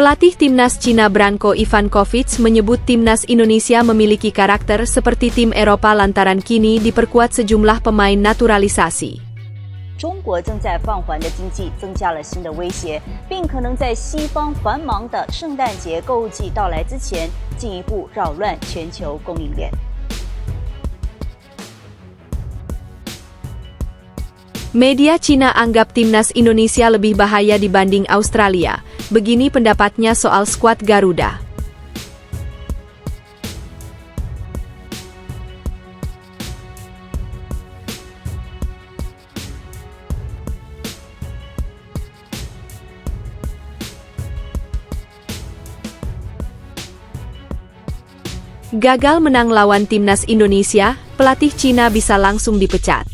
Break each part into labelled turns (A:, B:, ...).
A: Pelatih timnas Cina Branko Ivankovic menyebut timnas Indonesia memiliki karakter seperti tim Eropa lantaran kini diperkuat sejumlah pemain naturalisasi.
B: 中国正在放缓的经济增加了新的威胁，并可能在西方繁忙的圣诞节购物季到来之前，进一步扰乱全球供应链。
A: Media Cina anggap timnas Indonesia lebih bahaya dibanding Australia. Begini pendapatnya soal skuad Garuda. Gagal menang lawan timnas Indonesia, pelatih Cina bisa langsung dipecat.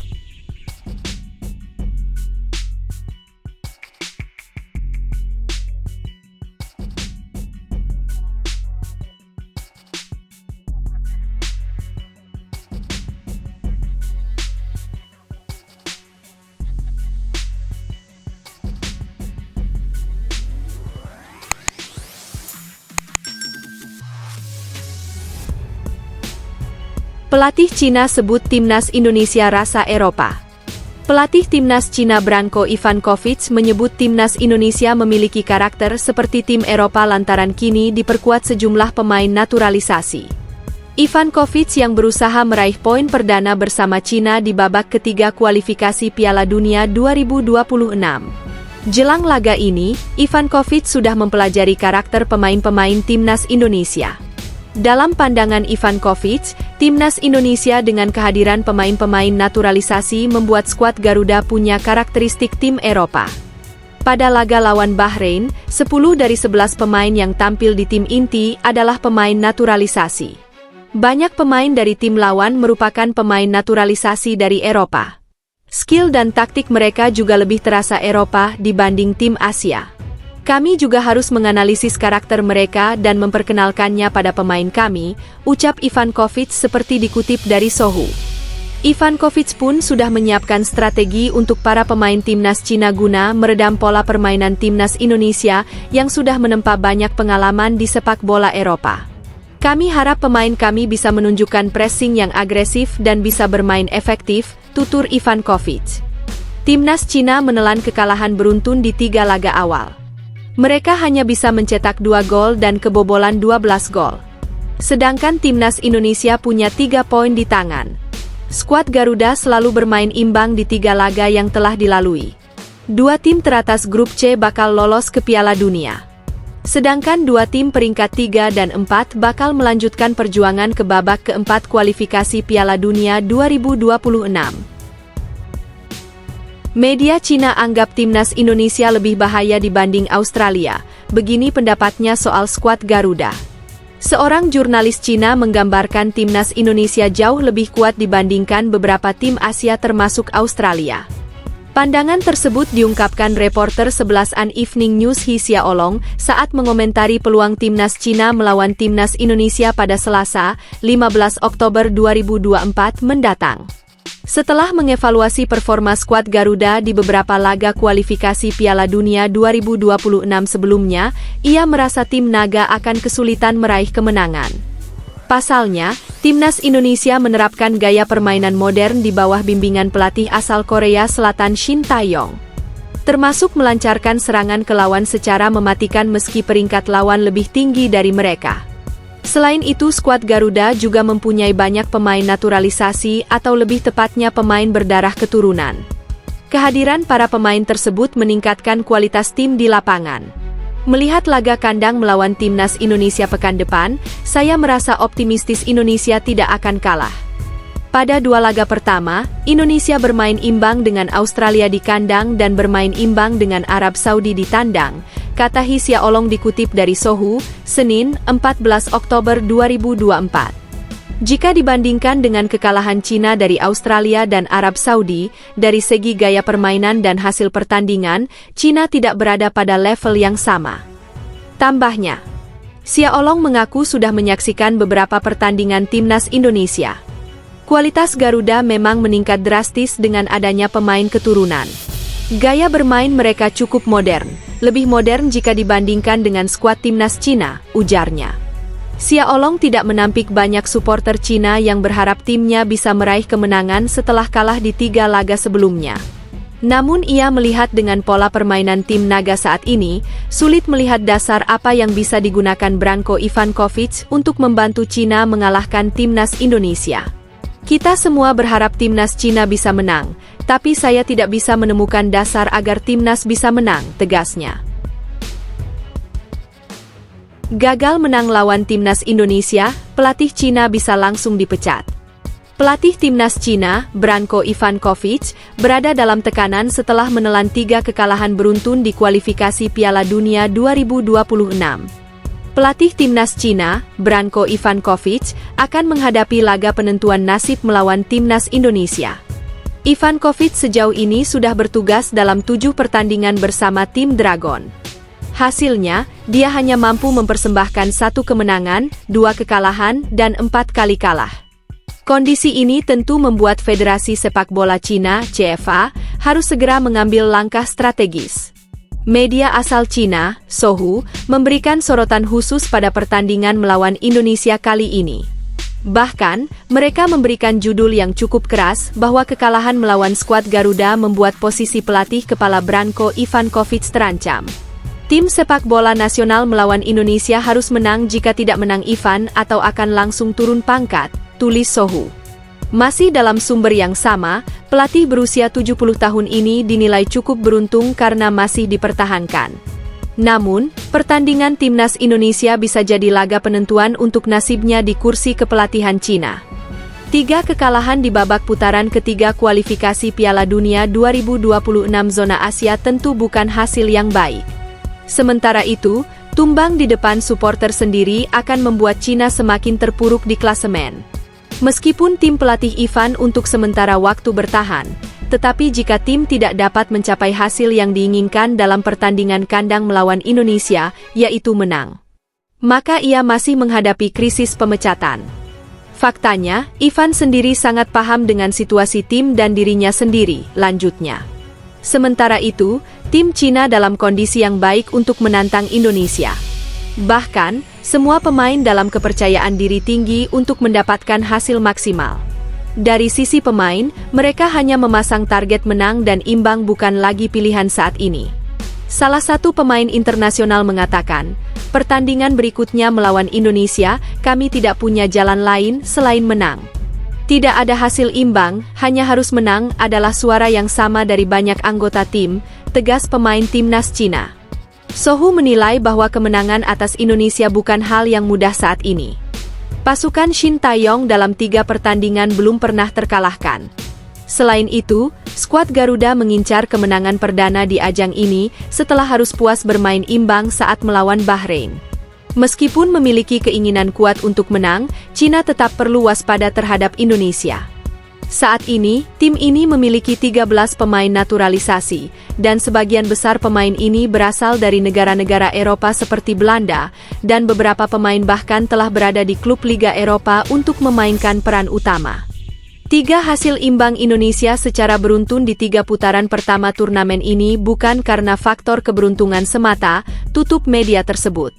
A: Pelatih Cina sebut timnas Indonesia rasa Eropa. Pelatih timnas Cina Branko Ivankovic menyebut timnas Indonesia memiliki karakter seperti tim Eropa lantaran kini diperkuat sejumlah pemain naturalisasi. Ivankovic yang berusaha meraih poin perdana bersama Cina di babak ketiga kualifikasi Piala Dunia 2026. Jelang laga ini, Ivankovic sudah mempelajari karakter pemain-pemain timnas Indonesia. Dalam pandangan Ivankovic, timnas Indonesia dengan kehadiran pemain-pemain naturalisasi membuat skuad Garuda punya karakteristik tim Eropa. Pada laga lawan Bahrain, 10 dari 11 pemain yang tampil di tim inti adalah pemain naturalisasi. Banyak pemain dari tim lawan merupakan pemain naturalisasi dari Eropa. Skill dan taktik mereka juga lebih terasa Eropa dibanding tim Asia. Kami juga harus menganalisis karakter mereka dan memperkenalkannya pada pemain kami, ucap Ivankovic seperti dikutip dari Sohu. Ivankovic pun sudah menyiapkan strategi untuk para pemain timnas Cina guna meredam pola permainan timnas Indonesia yang sudah menempa banyak pengalaman di sepak bola Eropa. Kami harap pemain kami bisa menunjukkan pressing yang agresif dan bisa bermain efektif, tutur Ivankovic. Timnas Cina menelan kekalahan beruntun di 3 laga awal. Mereka hanya bisa mencetak 2 gol dan kebobolan 12 gol. Sedangkan timnas Indonesia punya 3 poin di tangan. Skuad Garuda selalu bermain imbang di 3 laga yang telah dilalui. 2 tim teratas grup C bakal lolos ke Piala Dunia. Sedangkan 2 tim peringkat 3 dan 4 bakal melanjutkan perjuangan ke babak keempat kualifikasi Piala Dunia 2026. Media Cina anggap timnas Indonesia lebih bahaya dibanding Australia. Begini pendapatnya soal skuad Garuda. Seorang jurnalis Cina menggambarkan timnas Indonesia jauh lebih kuat dibandingkan beberapa tim Asia termasuk Australia. Pandangan tersebut diungkapkan reporter 11 Evening News He Xiaolong saat mengomentari peluang timnas Cina melawan timnas Indonesia pada Selasa, 15 Oktober 2024 mendatang. Setelah mengevaluasi performa skuad Garuda di beberapa laga kualifikasi Piala Dunia 2026 sebelumnya, ia merasa tim Naga akan kesulitan meraih kemenangan. Pasalnya, timnas Indonesia menerapkan gaya permainan modern di bawah bimbingan pelatih asal Korea Selatan Shin Tae-yong. Termasuk melancarkan serangan ke lawan secara mematikan meski peringkat lawan lebih tinggi dari mereka. Selain itu, skuad Garuda juga mempunyai banyak pemain naturalisasi atau lebih tepatnya pemain berdarah keturunan. Kehadiran para pemain tersebut meningkatkan kualitas tim di lapangan. Melihat laga kandang melawan timnas Indonesia pekan depan, saya merasa optimistis Indonesia tidak akan kalah. Pada 2 laga pertama, Indonesia bermain imbang dengan Australia di kandang dan bermain imbang dengan Arab Saudi di tandang, kata He Xiaolong dikutip dari Sohu, Senin, 14 Oktober 2024. Jika dibandingkan dengan kekalahan Cina dari Australia dan Arab Saudi, dari segi gaya permainan dan hasil pertandingan, Cina tidak berada pada level yang sama. Tambahnya, Xiaolong mengaku sudah menyaksikan beberapa pertandingan timnas Indonesia. Kualitas Garuda memang meningkat drastis dengan adanya pemain keturunan. Gaya bermain mereka cukup modern, lebih modern jika dibandingkan dengan skuad timnas Cina, ujarnya. Xiaolong tidak menampik banyak suporter Cina yang berharap timnya bisa meraih kemenangan setelah kalah di 3 laga sebelumnya. Namun ia melihat dengan pola permainan tim naga saat ini, sulit melihat dasar apa yang bisa digunakan Branko Ivankovic untuk membantu Cina mengalahkan timnas Indonesia. Kita semua berharap timnas Cina bisa menang, tapi saya tidak bisa menemukan dasar agar timnas bisa menang, tegasnya. Gagal menang lawan timnas Indonesia, pelatih Cina bisa langsung dipecat. Pelatih timnas Cina, Branko Ivankovic, berada dalam tekanan setelah menelan 3 kekalahan beruntun di kualifikasi Piala Dunia 2026. Pelatih timnas Cina, Branko Ivankovic, akan menghadapi laga penentuan nasib melawan timnas Indonesia. Ivankovic sejauh ini sudah bertugas dalam 7 pertandingan bersama tim Dragon. Hasilnya, dia hanya mampu mempersembahkan 1 kemenangan, 2 kekalahan, dan 4 kali kalah. Kondisi ini tentu membuat Federasi Sepak Bola Cina, CFA, harus segera mengambil langkah strategis. Media asal Cina, Sohu, memberikan sorotan khusus pada pertandingan melawan Indonesia kali ini. Bahkan, mereka memberikan judul yang cukup keras bahwa kekalahan melawan skuad Garuda membuat posisi pelatih kepala Branko Ivankovic terancam. Tim sepak bola nasional melawan Indonesia harus menang, jika tidak menang Ivan atau akan langsung turun pangkat, tulis Sohu. Masih dalam sumber yang sama, pelatih berusia 70 tahun ini dinilai cukup beruntung karena masih dipertahankan. Namun, pertandingan timnas Indonesia bisa jadi laga penentuan untuk nasibnya di kursi kepelatihan Cina. 3 kekalahan di babak putaran ketiga kualifikasi Piala Dunia 2026 zona Asia tentu bukan hasil yang baik. Sementara itu, tumbang di depan suporter sendiri akan membuat Cina semakin terpuruk di klasemen. Meskipun tim pelatih Ivan untuk sementara waktu bertahan, tetapi jika tim tidak dapat mencapai hasil yang diinginkan dalam pertandingan kandang melawan Indonesia, yaitu menang, maka ia masih menghadapi krisis pemecatan. Faktanya, Ivan sendiri sangat paham dengan situasi tim dan dirinya sendiri, lanjutnya. Sementara itu, tim Cina dalam kondisi yang baik untuk menantang Indonesia. Bahkan, semua pemain dalam kepercayaan diri tinggi untuk mendapatkan hasil maksimal. Dari sisi pemain, mereka hanya memasang target menang dan imbang bukan lagi pilihan saat ini. Salah satu pemain internasional mengatakan, pertandingan berikutnya melawan Indonesia, kami tidak punya jalan lain selain menang. Tidak ada hasil imbang, hanya harus menang adalah suara yang sama dari banyak anggota tim, tegas pemain timnas Cina. Sohu menilai bahwa kemenangan atas Indonesia bukan hal yang mudah saat ini. Pasukan Shin Taeyong dalam 3 pertandingan belum pernah terkalahkan. Selain itu, skuad Garuda mengincar kemenangan perdana di ajang ini setelah harus puas bermain imbang saat melawan Bahrain. Meskipun memiliki keinginan kuat untuk menang, Cina tetap perlu waspada terhadap Indonesia. Saat ini, tim ini memiliki 13 pemain naturalisasi, dan sebagian besar pemain ini berasal dari negara-negara Eropa seperti Belanda, dan beberapa pemain bahkan telah berada di klub Liga Eropa untuk memainkan peran utama. 3 hasil imbang Indonesia secara beruntun di 3 putaran pertama turnamen ini bukan karena faktor keberuntungan semata, tutup media tersebut.